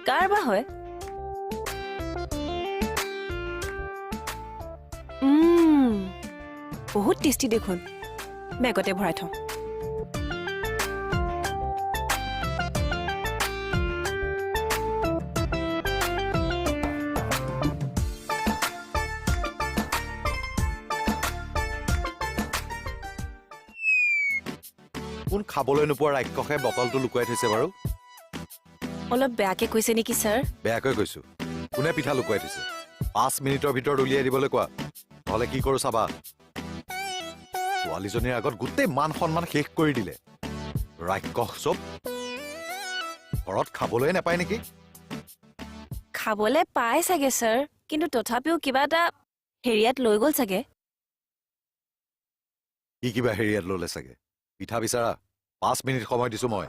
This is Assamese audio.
কাৰ বা হয় বহুত টেষ্টি দেখোন বেগতে ভৰাই থওঁ কোন খাবলৈ নোপোৱা ৰাক্ষসে বটলটো লুকুৱাই থৈছে বাৰু অলপ বেয়াকে কৈছে নেকি ছাৰ বেয়াকৈ কৈছো কোনে পিঠা লুকুৱাই থৈছে 5 মিনিটৰ ভিতৰত উলিয়াই দিবলৈ কোৱা নহলে কি কৰো চাবা ছোৱালীজনীৰ আগত গোটেই মান সন্মান শেষ কৰি দিলে ৰাক্ষস চব ঘৰত খাবলৈ নাপায় নেকি খাবলৈ পাই চাগে ছাৰ কিন্তু তথাপিও কিবা এটা হেৰিয়াত লৈ গ'ল চাগে কি কিবা হেৰিয়াত ললে চাগে পিঠা বিচাৰা 5 মিনিট সময় দিছো মই